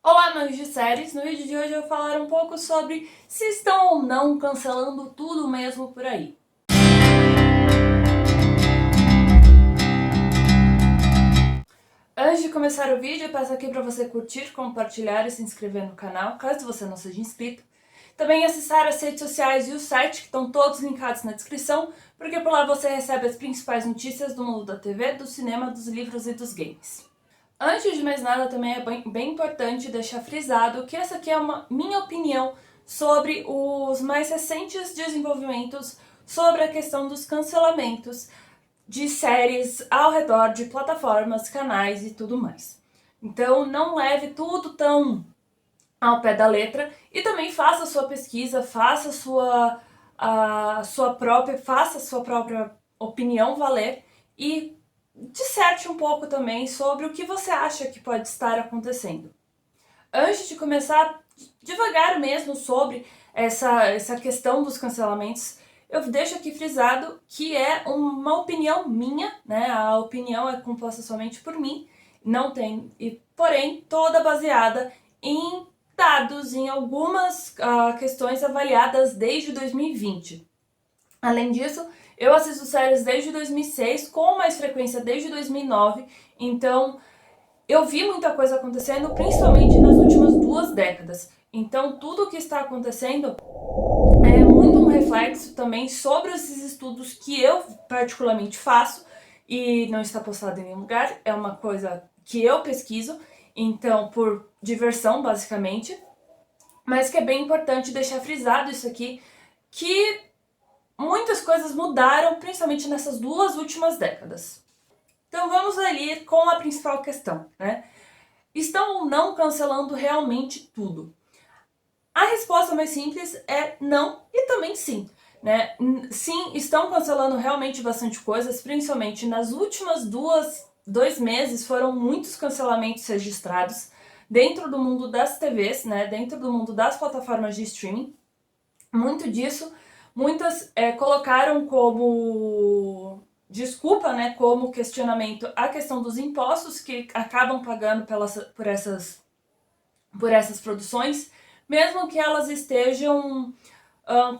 Olá, amantes de séries! No vídeo de hoje eu vou falar um pouco sobre se estão ou não cancelando tudo mesmo por aí. Antes de começar o vídeo, eu peço aqui para você curtir, compartilhar e se inscrever no canal, caso você não seja inscrito. Também acessar as redes sociais e o site, que estão todos linkados na descrição, porque por lá você recebe as principais notícias do mundo da TV, do cinema, dos livros e dos games. Antes de mais nada, também é bem importante deixar frisado que essa aqui é uma minha opinião sobre os mais recentes desenvolvimentos sobre a questão dos cancelamentos de séries ao redor de plataformas, canais e tudo mais. Então não leve tudo tão ao pé da letra e também faça a sua pesquisa, faça faça a sua própria opinião valer e disserte um pouco também sobre o que você acha que pode estar acontecendo. Antes de começar devagar mesmo sobre essa questão dos cancelamentos, eu deixo aqui frisado que é uma opinião minha, né? A opinião é composta somente por mim, não tem, porém, toda baseada em dados, em algumas questões avaliadas desde 2020. Além disso, eu assisto séries desde 2006, com mais frequência desde 2009, então eu vi muita coisa acontecendo, principalmente nas últimas 2 décadas. Então, tudo o que está acontecendo é muito um reflexo também sobre esses estudos que eu particularmente faço e não está postado em nenhum lugar, é uma coisa que eu pesquiso, então por diversão basicamente, mas que é bem importante deixar frisado isso aqui, que muitas coisas mudaram, principalmente nessas 2 últimas décadas. Então vamos ali com a principal questão, né? Estão ou não cancelando realmente tudo? A resposta mais simples é não e também sim, né? Sim, estão cancelando realmente bastante coisas, principalmente nas últimas 2 meses foram muitos cancelamentos registrados dentro do mundo das TVs, né? Dentro do mundo das plataformas de streaming. Muito disso, muitas colocaram como desculpa, né, como questionamento a questão dos impostos que acabam pagando por essas produções, mesmo que elas estejam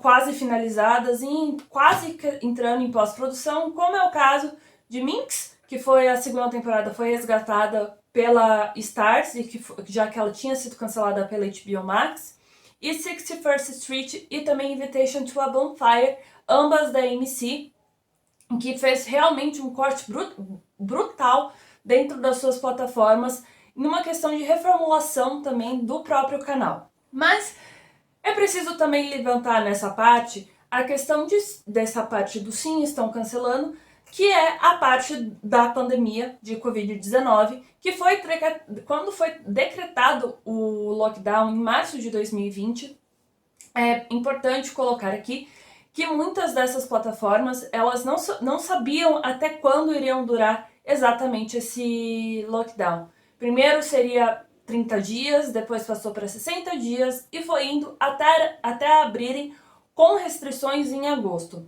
quase finalizadas e quase entrando em pós-produção, como é o caso de Minx, que foi a segunda temporada, foi resgatada pela Starz, e já que ela tinha sido cancelada pela HBO Max, e 61st Street e também Invitation to a Bonfire, ambas da AMC, que fez realmente um corte brutal dentro das suas plataformas, numa questão de reformulação também do próprio canal. Mas é preciso também levantar nessa parte a questão dessa parte do sim, estão cancelando, que é a parte da pandemia de Covid-19, que foi quando foi decretado o lockdown em março de 2020. É importante colocar aqui que muitas dessas plataformas elas não sabiam até quando iriam durar exatamente esse lockdown. Primeiro seria 30 dias, depois passou para 60 dias e foi indo até abrirem com restrições em agosto.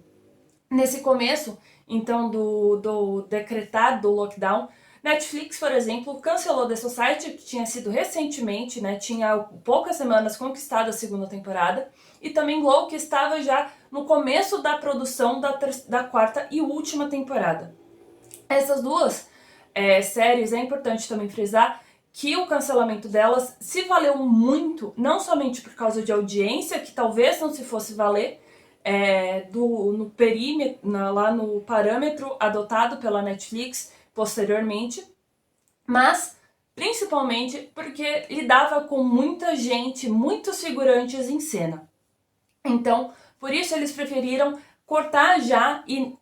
Nesse começo, então, do decretado do lockdown, Netflix, por exemplo, cancelou The Society, que tinha sido recentemente, né, tinha poucas semanas conquistado a segunda temporada, e também Glow, que estava já no começo da produção da quarta e última temporada. Essas duas séries, é importante também frisar que o cancelamento delas se valeu muito, não somente por causa de audiência, que talvez não se fosse valer, no perímetro, lá no parâmetro adotado pela Netflix posteriormente, mas principalmente porque lidava com muita gente, muitos figurantes em cena. Então, por isso eles preferiram cortar já e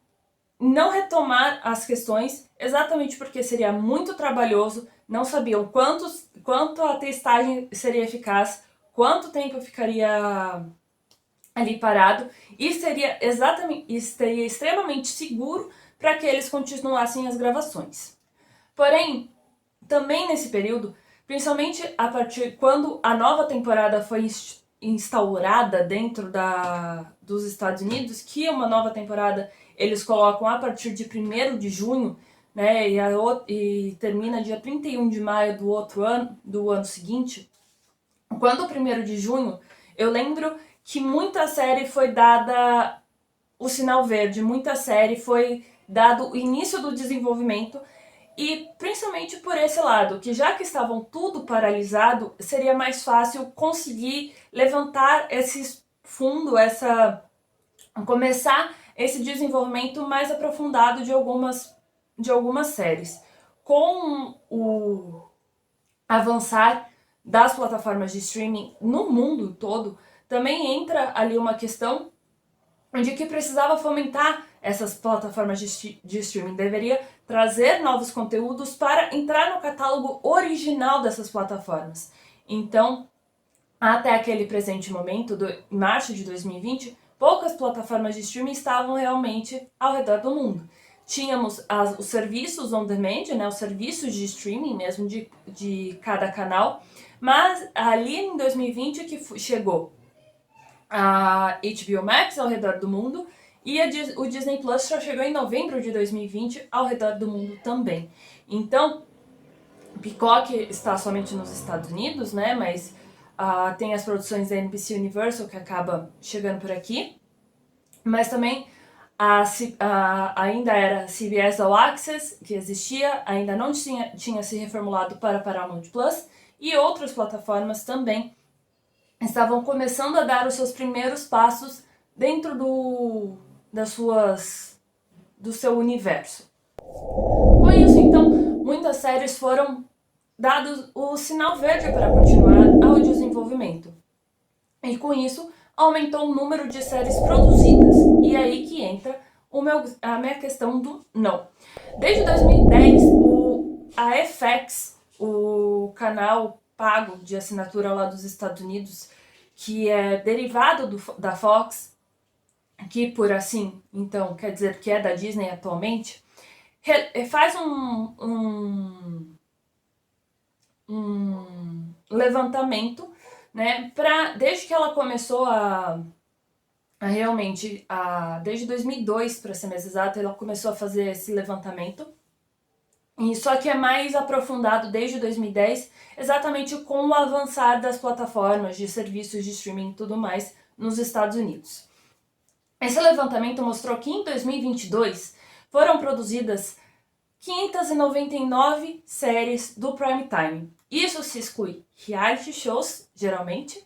não retomar as questões, exatamente porque seria muito trabalhoso, não sabiam quanto a testagem seria eficaz, quanto tempo ficaria ali parado e seria extremamente seguro para que eles continuassem as gravações. Porém, também nesse período, principalmente a partir quando a nova temporada foi instaurada dentro dos Estados Unidos, que uma nova temporada eles colocam a partir de 1º de junho, né, e termina dia 31 de maio do ano seguinte. quando o 1º de junho, eu lembro que muita série foi dada o sinal verde, muita série foi dado o início do desenvolvimento, e principalmente por esse lado, que já que estavam tudo paralisado, seria mais fácil conseguir levantar esse fundo, começar esse desenvolvimento mais aprofundado de algumas séries. Com o avançar das plataformas de streaming no mundo todo, também entra ali uma questão de que precisava fomentar essas plataformas de streaming, deveria trazer novos conteúdos para entrar no catálogo original dessas plataformas. Então, até aquele presente momento, em março de 2020, poucas plataformas de streaming estavam realmente ao redor do mundo. Tínhamos os serviços on demand, né, os serviços de streaming mesmo de cada canal, mas ali em 2020 que chegou a HBO Max ao redor do mundo, e o Disney Plus só chegou em novembro de 2020 ao redor do mundo também. Então, Peacock está somente nos Estados Unidos, né? Mas tem as produções da NBC Universal que acaba chegando por aqui. Mas também ainda era CBS All Access, que existia, ainda não tinha se reformulado para Paramount Plus, e outras plataformas também estavam começando a dar os seus primeiros passos dentro do seu universo. Com isso, então, muitas séries foram dados o sinal verde para continuar ao desenvolvimento. E com isso, aumentou o número de séries produzidas. E aí que entra a minha questão do não. Desde 2010, a FX, o canal pago de assinatura lá dos Estados Unidos, que é derivado da Fox, que por assim, então, quer dizer que é da Disney atualmente, faz um levantamento, né, desde que ela começou desde 2002, para ser mais exato, ela começou a fazer esse levantamento, e só que é mais aprofundado desde 2010, exatamente com o avançar das plataformas de serviços de streaming e tudo mais nos Estados Unidos. Esse levantamento mostrou que em 2022 foram produzidas 599 séries do prime time. Isso se exclui reality shows, geralmente,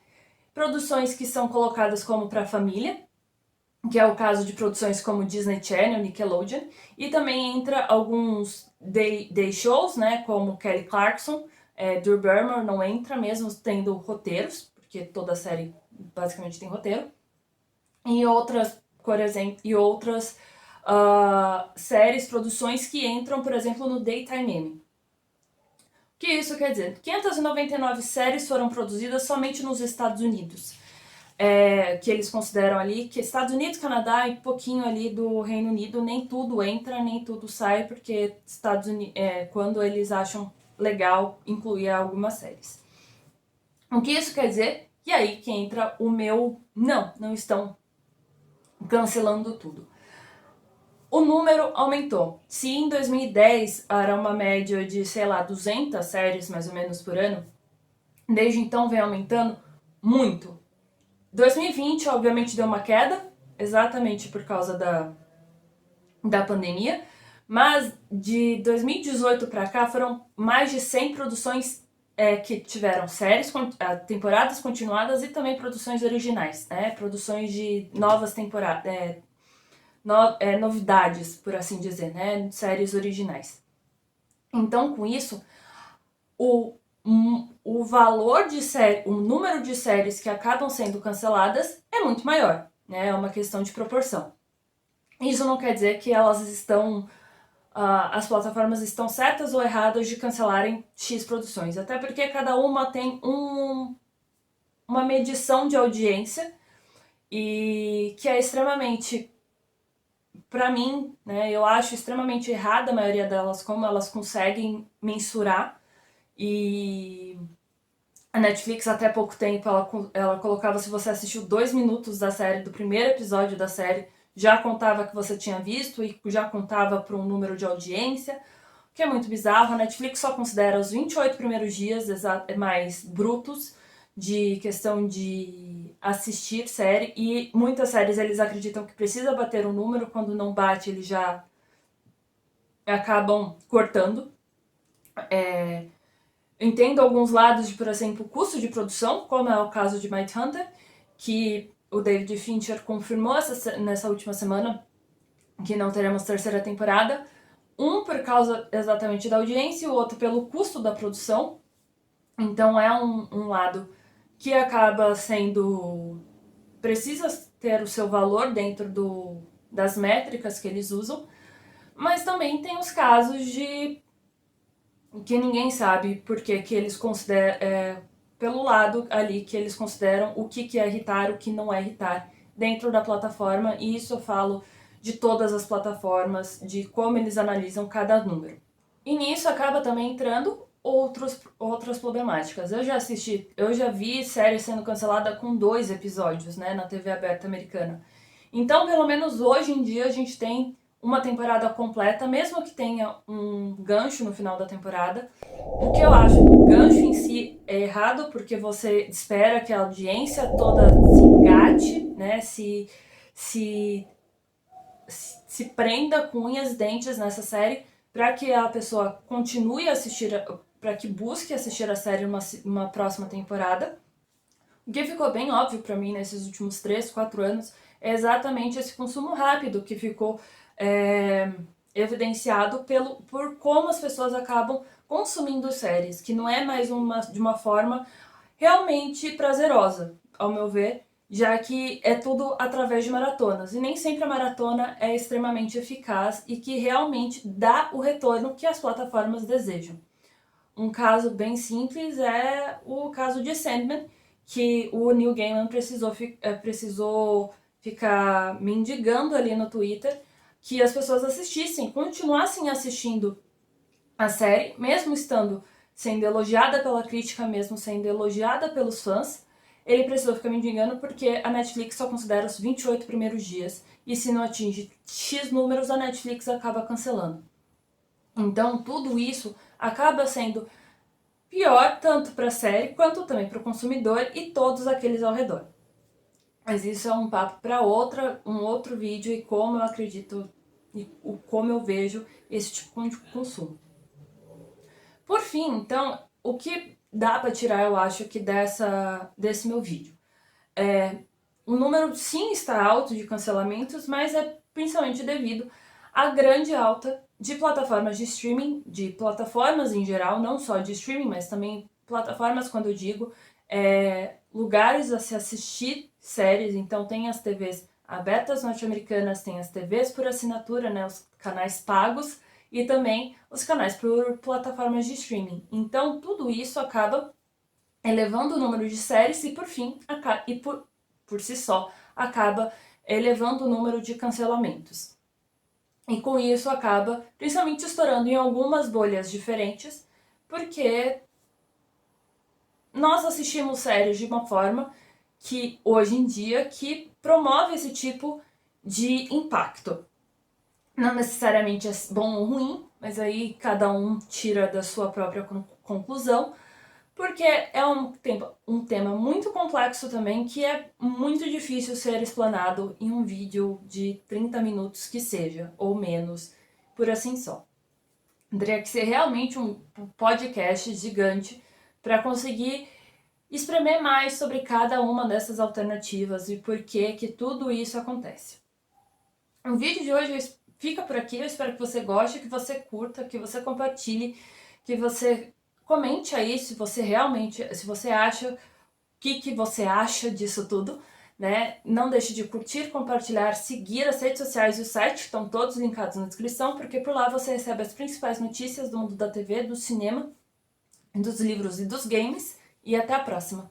produções que são colocadas como para a família, que é o caso de produções como Disney Channel, Nickelodeon, e também entra alguns day shows, né, como Kelly Clarkson, Drew Barrymore não entra, mesmo tendo roteiros, porque toda série basicamente tem roteiro, e outras, por exemplo, séries, produções que entram, por exemplo, no Daytime Emmy. O que isso quer dizer? 599 séries foram produzidas somente nos Estados Unidos, que eles consideram ali que Estados Unidos, Canadá e um pouquinho ali do Reino Unido, nem tudo entra, nem tudo sai, porque quando eles acham legal incluir algumas séries. O que isso quer dizer? E aí que entra o meu não estão cancelando tudo. O número aumentou. Se em 2010 era uma média de, 200 séries mais ou menos por ano, desde então vem aumentando muito. 2020, obviamente, deu uma queda, exatamente por causa da pandemia, mas de 2018 para cá foram mais de 100 produções que tiveram séries, temporadas continuadas e também produções originais, né? Produções de novas temporadas, novidades, por assim dizer, né? Séries originais. Então, com isso, o valor de série, o número de séries que acabam sendo canceladas é muito maior, né? É uma questão de proporção. Isso não quer dizer que elas as plataformas estão certas ou erradas de cancelarem X produções, até porque cada uma tem uma medição de audiência e que é extremamente, para mim, né, eu acho extremamente errada a maioria delas, como elas conseguem mensurar. E a Netflix, até pouco tempo, ela colocava, se você assistiu 2 minutos da série, do primeiro episódio da série, já contava que você tinha visto e já contava para um número de audiência, o que é muito bizarro. A Netflix só considera os 28 primeiros dias mais brutos de questão de assistir série, e muitas séries eles acreditam que precisa bater um número, quando não bate eles já acabam cortando. Entendo alguns lados de, por exemplo, custo de produção, como é o caso de Mindhunter, que o David Fincher confirmou nessa última semana que não teremos terceira temporada. Um por causa exatamente da audiência e o outro pelo custo da produção. Então é um lado que acaba sendo... precisa ter o seu valor dentro das métricas que eles usam. Mas também tem os casos de que ninguém sabe porque que eles consideram, pelo lado ali que eles consideram o que é irritar, o que não é irritar dentro da plataforma, e isso eu falo de todas as plataformas, de como eles analisam cada número. E nisso acaba também entrando outras problemáticas. Eu já vi série sendo cancelada com 2 episódios, né, na TV aberta americana. Então, pelo menos hoje em dia, a gente tem uma temporada completa, mesmo que tenha um gancho no final da temporada. O que eu acho que o gancho em si é errado, porque você espera que a audiência toda se engate, né, se prenda com unhas e dentes nessa série, para que a pessoa continue a assistir, para que busque assistir a série uma próxima temporada. O que ficou bem óbvio para mim nesses últimos 3, 4 anos é exatamente esse consumo rápido que ficou evidenciado por como as pessoas acabam consumindo séries, que não é mais de uma forma realmente prazerosa, ao meu ver, já que é tudo através de maratonas, e nem sempre a maratona é extremamente eficaz e que realmente dá o retorno que as plataformas desejam. Um caso bem simples é o caso de Sandman, que o Neil Gaiman precisou ficar mendigando ali no Twitter que as pessoas continuassem assistindo a série, mesmo estando sendo elogiada pela crítica, mesmo sendo elogiada pelos fãs. Ele precisou ficar mendigando porque a Netflix só considera os 28 primeiros dias, e se não atinge X números, a Netflix acaba cancelando. Então, tudo isso acaba sendo pior tanto para a série quanto também para o consumidor e todos aqueles ao redor. Mas isso é um papo para um outro vídeo, e como eu acredito e como eu vejo esse tipo de consumo. Por fim, então, o que dá para tirar, eu acho, que desse meu vídeo? O número sim está alto de cancelamentos, mas é principalmente devido à grande alta de plataformas de streaming, de plataformas em geral, não só de streaming, mas também plataformas, quando eu digo, lugares a se assistir séries. Então tem as TVs abertas norte-americanas, tem as TVs por assinatura, né, os canais pagos, e também os canais por plataformas de streaming. Então tudo isso acaba elevando o número de séries e, por fim, por si só, acaba elevando o número de cancelamentos. E com isso acaba principalmente estourando em algumas bolhas diferentes, porque nós assistimos séries de uma forma que, hoje em dia, que promove esse tipo de impacto. Não necessariamente é bom ou ruim, mas aí cada um tira da sua própria conclusão, porque é um tema muito complexo também, que é muito difícil ser explanado em um vídeo de 30 minutos que seja, ou menos, por assim só. Teria que ser realmente um podcast gigante para conseguir espremer mais sobre cada uma dessas alternativas e por que tudo isso acontece. O vídeo de hoje fica por aqui, eu espero que você goste, que você curta, que você compartilhe, que você comente aí se você acha, o que você acha disso tudo, né? Não deixe de curtir, compartilhar, seguir as redes sociais e o site, estão todos linkados na descrição, porque por lá você recebe as principais notícias do mundo da TV, do cinema, dos livros e dos games, e até a próxima!